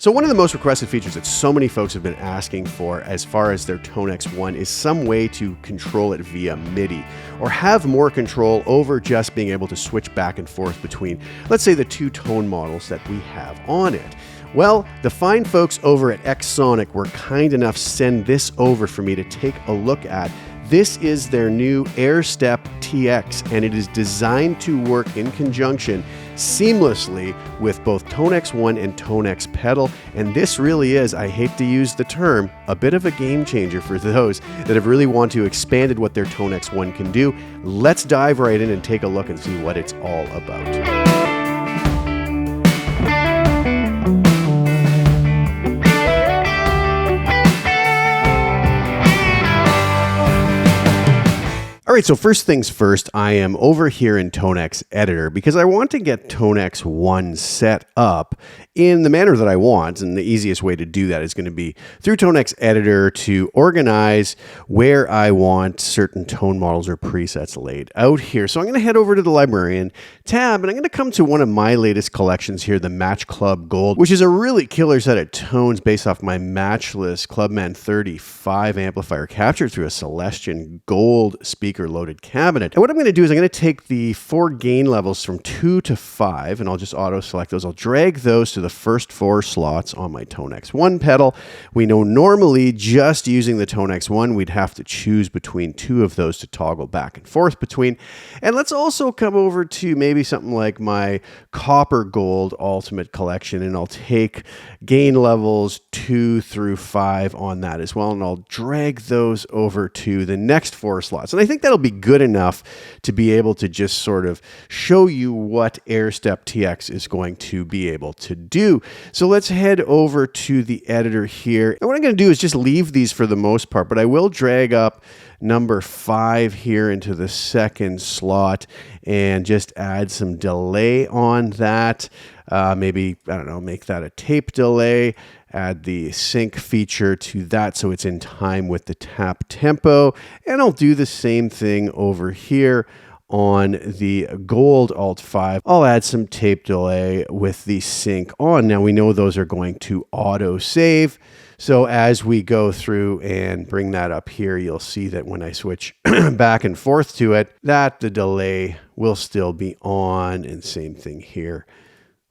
So one of the most requested features that so many folks have been asking for as far as their Tonex One is some way to control it via MIDI or have more control over just being able to switch back and forth between, let's say, the two tone models that we have on it. Well, the fine folks over at XSonic were kind enough to send this over for me to take a look at. This is their new Airstep TX, and it is designed to work in conjunction seamlessly with both Tonex One and Tonex Pedal. And this really is, I hate to use the term, a bit of a game changer for those that have really want to expanded what their Tonex One can do. Let's dive right in and take a look and see what it's all about. All right, so first things first, I am over here in Tonex Editor because I want to get Tonex One set up in the manner that I want, and the easiest way to do that is going to be through Tonex Editor to organize where I want certain tone models or presets laid out here. So I'm going to head over to the Librarian tab, and I'm going to come to one of my latest collections here, the Match Club Gold, which is a really killer set of tones based off my matchless Clubman 35 amplifier captured through a Celestion Gold speaker loaded cabinet. And what I'm going to do is I'm going to take the 4 gain levels from 2 to 5, and I'll just auto select those. I'll drag those to the first 4 slots on my Tonex One pedal. We know normally just using the Tonex One, we'd have to choose between 2 of those to toggle back and forth between. And let's also come over to maybe something like my Copper Gold Ultimate Collection, and I'll take gain levels 2 through 5 on that as well, and I'll drag those over to the next 4 slots. And I think that'll be good enough to be able to just sort of show you what Airstep TX is going to be able to do. So let's head over to the editor here. And what I'm going to do is just leave these for the most part, but I will drag up number 5 here into the second slot and just add some delay on that. Maybe, I don't know, make that a tape delay. Add the sync feature to that so it's in time with the tap tempo. And I'll do the same thing over here on the Gold Alt 5. I'll add some tape delay with the sync on. Now we know those are going to auto save. So as we go through and bring that up here, you'll see that when I switch back and forth to it, that the delay will still be on, and same thing here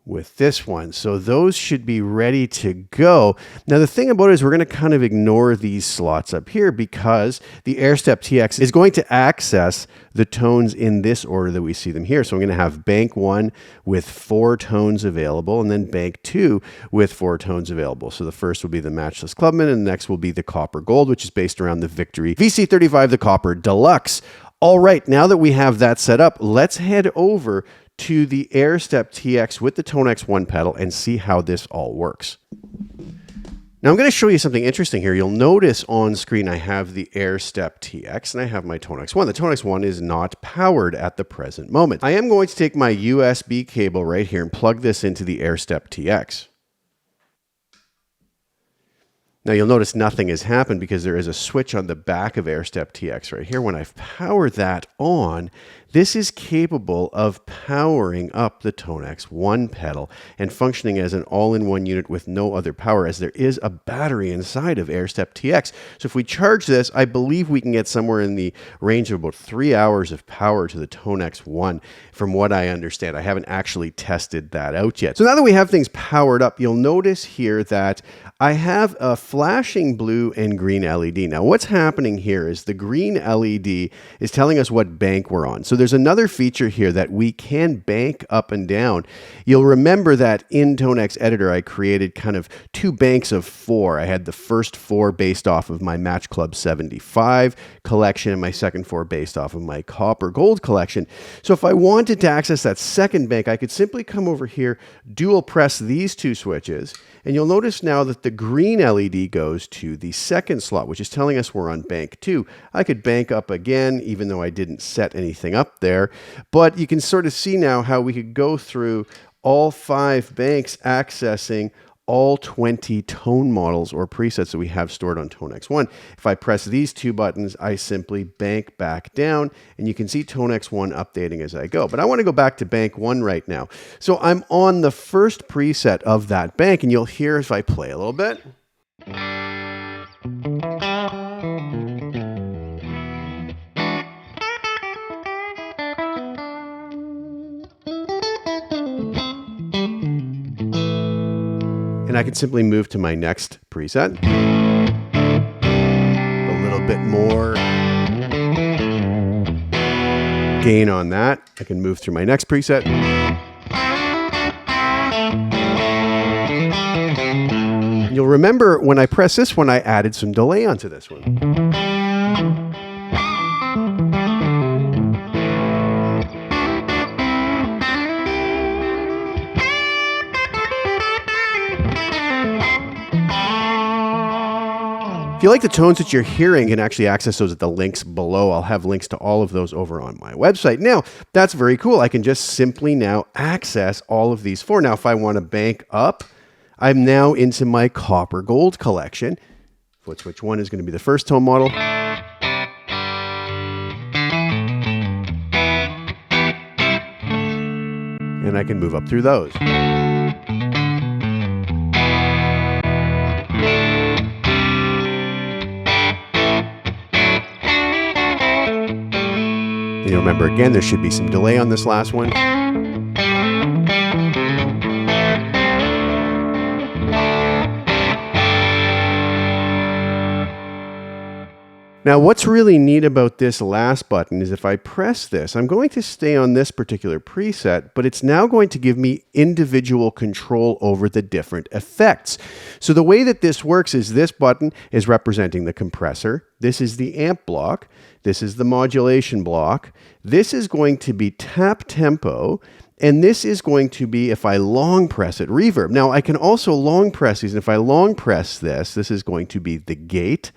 with this one. So those should be ready to go. Now the thing about it is we're going to kind of ignore these slots up here because the Airstep TX is going to access the tones in this order that we see them here. So I'm going to have bank 1 with 4 tones available, and then bank 2 with 4 tones available. So the first will be the Matchless Clubman, and the next will be the Copper Gold, which is based around the Victory VC35, the Copper Deluxe. All right, now that we have that set up, let's head over to the Airstep TX with the Tonex One pedal and see how this all works. Now I'm going to show you something interesting here. You'll notice on screen I have the Airstep TX and I have my Tonex One. The Tonex One is not powered at the present moment. I am going to take my USB cable right here and plug this into the Airstep TX. Now you'll notice nothing has happened because there is a switch on the back of Airstep TX right here. When I've powered that on, this is capable of powering up the Tonex One pedal and functioning as an all-in-one unit with no other power, as there is a battery inside of Airstep TX. So if we charge this, I believe we can get somewhere in the range of about 3 hours of power to the Tonex One, from what I understand. I haven't actually tested that out yet. So now that we have things powered up, you'll notice here that I have a flashing blue and green LED. Now what's happening here is the green LED is telling us what bank we're on. So there's another feature here that we can bank up and down. You'll remember that in Tonex Editor, I created kind of 2 banks of 4. I had the first 4 based off of my Match Club 75 collection and my second 4 based off of my Copper Gold collection. So if I wanted to access that second bank, I could simply come over here, dual press these 2 switches, and you'll notice now that the green LED goes to the second slot, which is telling us we're on bank 2. I could bank up again, even though I didn't set anything up there. But you can sort of see now how we could go through all 5 banks accessing all 20 tone models or presets that we have stored on Tonex One. If I press these two buttons, I simply bank back down, and you can see Tonex One updating as I go. But I want to go back to bank 1 right now. So I'm on the first preset of that bank, and you'll hear if I play a little bit. And I can simply move to my next preset. A little bit more gain on that. I can move through my next preset. You'll remember when I press this one, I added some delay onto this one. If you like the tones that you're hearing, you can actually access those at the links below. I'll have links to all of those over on my website. Now, that's very cool. I can just simply now access all of these four. Now, if I want to bank up, I'm now into my copper gold collection. Foot switch 1 is going to be the first tone model. And I can move up through those. And you'll remember again, there should be some delay on this last one. Now, what's really neat about this last button is if I press this, I'm going to stay on this particular preset, but it's now going to give me individual control over the different effects. So the way that this works is this button is representing the compressor. This is the amp block. This is the modulation block. This is going to be tap tempo. And this is going to be, if I long press it, reverb. Now, I can also long press these. And if I long press this, this is going to be the gate.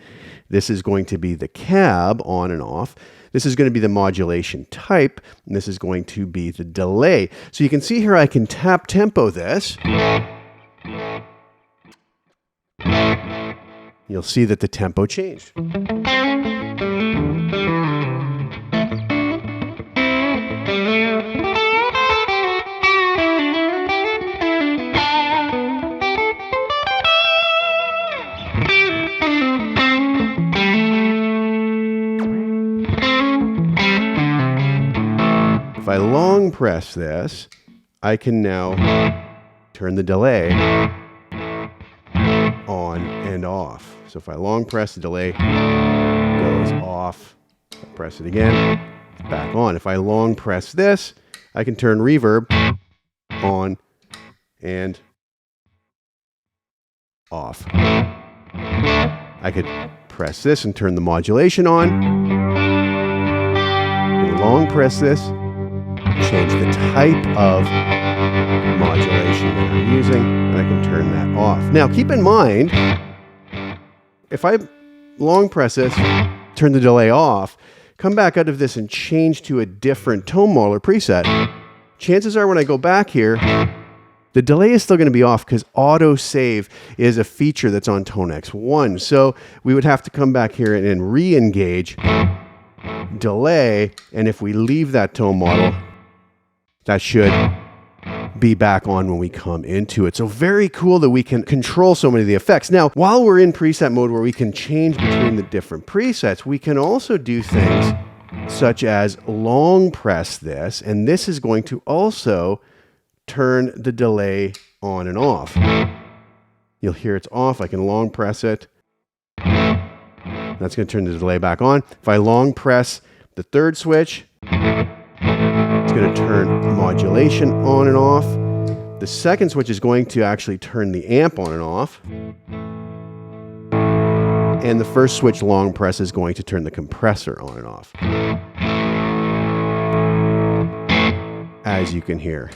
This is going to be the cab, on and off. This is going to be the modulation type. And this is going to be the delay. So you can see here I can tap tempo this. You'll see that the tempo changed. If I long press this, I can now turn the delay on and off. So if I long press, the delay goes off. I press it again, back on. If I long press this, I can turn reverb on and off. I could press this and turn the modulation on. Long press this, change the type of modulation that I'm using, and I can turn that off. Now, keep in mind, if I long press this, turn the delay off, come back out of this and change to a different tone model or preset, chances are when I go back here, the delay is still going to be off because auto save is a feature that's on Tonex One. So we would have to come back here and re-engage delay, and if we leave that tone model, that should be back on when we come into it. So very cool that we can control so many of the effects. Now, while we're in preset mode where we can change between the different presets, we can also do things such as long press this, and this is going to also turn the delay on and off. You'll hear it's off. I can long press it. That's going to turn the delay back on. If I long press the third switch, it's going to turn modulation on and off. The second switch is going to actually turn the amp on and off. And the first switch, long press, is going to turn the compressor on and off, as you can hear.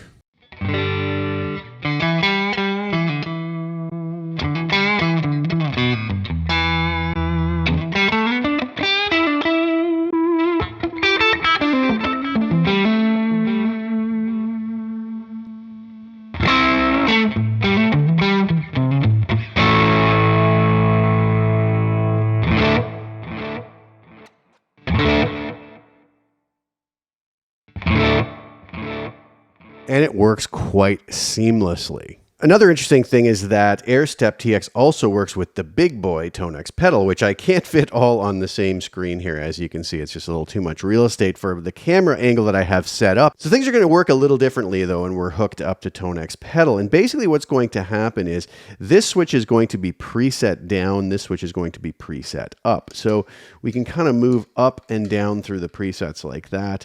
and it works quite seamlessly. Another interesting thing is that Airstep TX also works with the big boy Tonex Pedal, which I can't fit all on the same screen here. As you can see, it's just a little too much real estate for the camera angle that I have set up. So things are going to work a little differently though, and we're hooked up to Tonex Pedal. And basically what's going to happen is this switch is going to be preset down, this switch is going to be preset up. So we can kind of move up and down through the presets like that,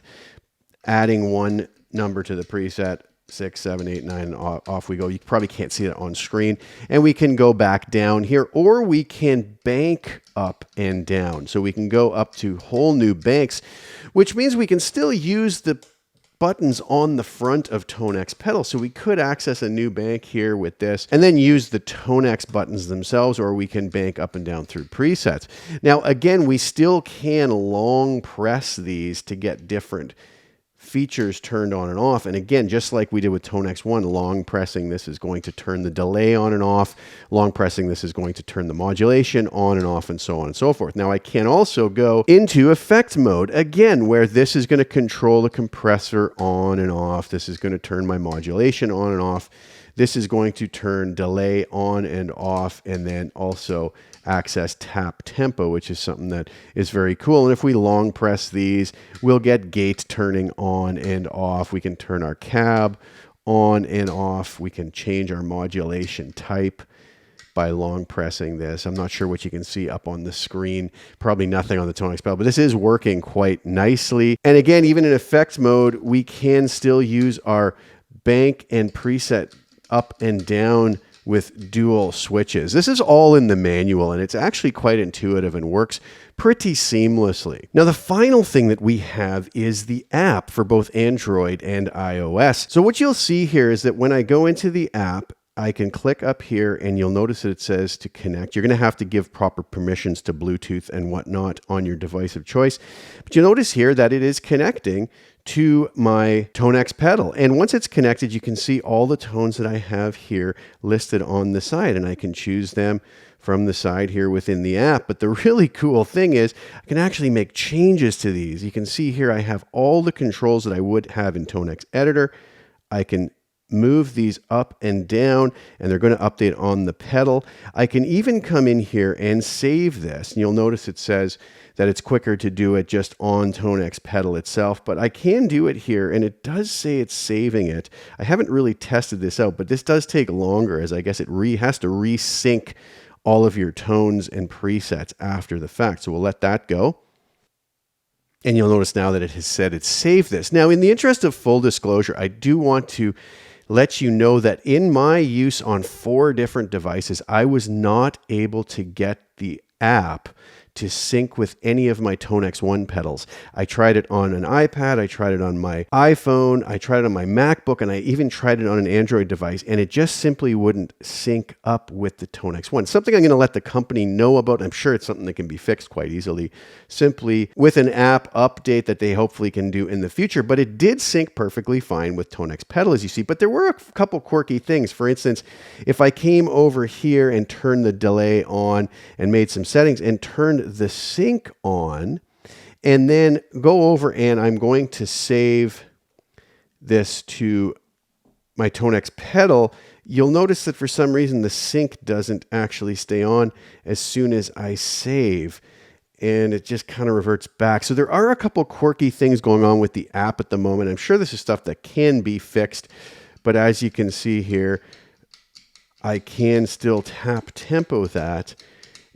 adding one number to the preset, 6, 7, 8, 9, off we go. You probably can't see it on screen. And we can go back down here, or we can bank up and down. So we can go up to whole new banks, which means we can still use the buttons on the front of Tonex Pedal. So we could access a new bank here with this and then use the Tonex buttons themselves, or we can bank up and down through presets. Now, again, we still can long press these to get different features turned on and off. And again, just like we did with Tonex One, long pressing this is going to turn the delay on and off. Long pressing this is going to turn the modulation on and off, and so on and so forth. Now I can also go into effect mode again, where this is going to control the compressor on and off. This is going to turn my modulation on and off. This is going to turn delay on and off, and then also access tap tempo, which is something that is very cool. And if we long press these, we'll get gate turning on and off. We can turn our cab on and off. We can change our modulation type by long pressing this. I'm not sure what you can see up on the screen. Probably nothing on the Tonex Pedal, but this is working quite nicely. And again, even in effect mode, we can still use our bank and preset up and down with dual switches. This is all in the manual, and it's actually quite intuitive and works pretty seamlessly. Now, the final thing that we have is the app for both Android and iOS. So what you'll see here is that when I go into the app, I can click up here and you'll notice that it says to connect. You're going to have to give proper permissions to Bluetooth and whatnot on your device of choice. But you'll notice here that it is connecting to my Tonex Pedal. And once it's connected, you can see all the tones that I have here listed on the side, and I can choose them from the side here within the app. But the really cool thing is I can actually make changes to these. You can see here I have all the controls that I would have in Tonex Editor. I can move these up and down, and they're going to update on the pedal. I can even come in here and save this. And you'll notice it says that it's quicker to do it just on Tonex Pedal itself, but I can do it here, and it does say it's saving it. I haven't really tested this out, but this does take longer, as I guess it has to resync all of your tones and presets after the fact. So we'll let that go. And you'll notice now that it has said it's saved this. Now, in the interest of full disclosure, I do want to let you know that in my use on 4 different devices, I was not able to get the app to sync with any of my Tonex One pedals. I tried it on an iPad, I tried it on my iPhone, I tried it on my MacBook, and I even tried it on an Android device, and it just simply wouldn't sync up with the Tonex One. Something I'm going to let the company know about. I'm sure it's something that can be fixed quite easily, simply with an app update that they hopefully can do in the future. But it did sync perfectly fine with Tonex Pedal, as you see. But there were a couple quirky things. For instance, if I came over here and turned the delay on and made some settings and turned the sync on, and then go over and I'm going to save this to my Tonex Pedal, you'll notice that for some reason the sync doesn't actually stay on as soon as I save, and it just kind of reverts back. So there are a couple quirky things going on with the app at the moment. I'm sure this is stuff that can be fixed, but as you can see here, I can still tap tempo that,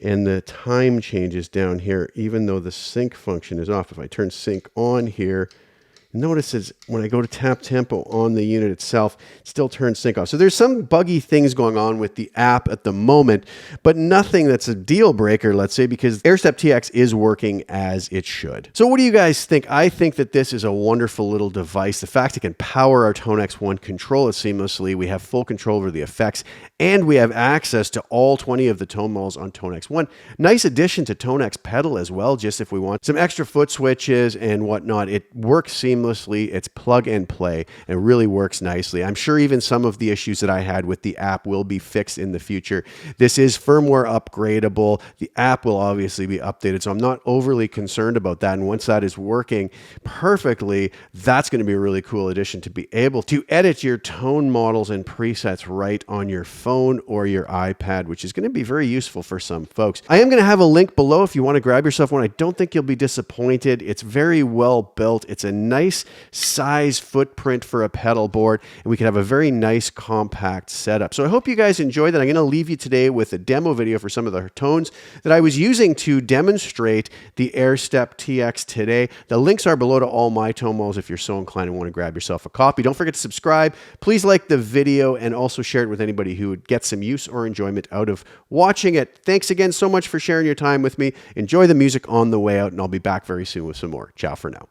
and the time changes down here, even though the sync function is off. If I turn sync on here, notice is when I go to tap tempo on the unit itself, it still turns sync off. So there's some buggy things going on with the app at the moment, but nothing that's a deal breaker, let's say, because Airstep TX is working as it should. So what do you guys think? I think that this is a wonderful little device. The fact it can power our Tonex One, control it seamlessly, we have full control over the effects and we have access to all 20 of the tone models on Tonex One. Nice addition to Tonex Pedal as well, just if we want some extra foot switches and whatnot. It works seamlessly. It's plug and play and really works nicely. I'm sure even some of the issues that I had with the app will be fixed in the future. This is firmware upgradable. The app will obviously be updated, so I'm not overly concerned about that. And once that is working perfectly, that's going to be a really cool addition to be able to edit your tone models and presets right on your phone or your iPad, which is going to be very useful for some folks. I am going to have a link below if you want to grab yourself one. I don't think you'll be disappointed. It's very well built. It's a nice size footprint for a pedal board, and we can have a very nice compact setup. So I hope you guys enjoyed that. I'm going to leave you today with a demo video for some of the tones that I was using to demonstrate the Airstep TX today. The links are below to all my tone models if you're so inclined and want to grab yourself a copy. Don't forget to subscribe. Please like the video and also share it with anybody who would get some use or enjoyment out of watching it. Thanks again so much for sharing your time with me. Enjoy the music on the way out, and I'll be back very soon with some more. Ciao for now.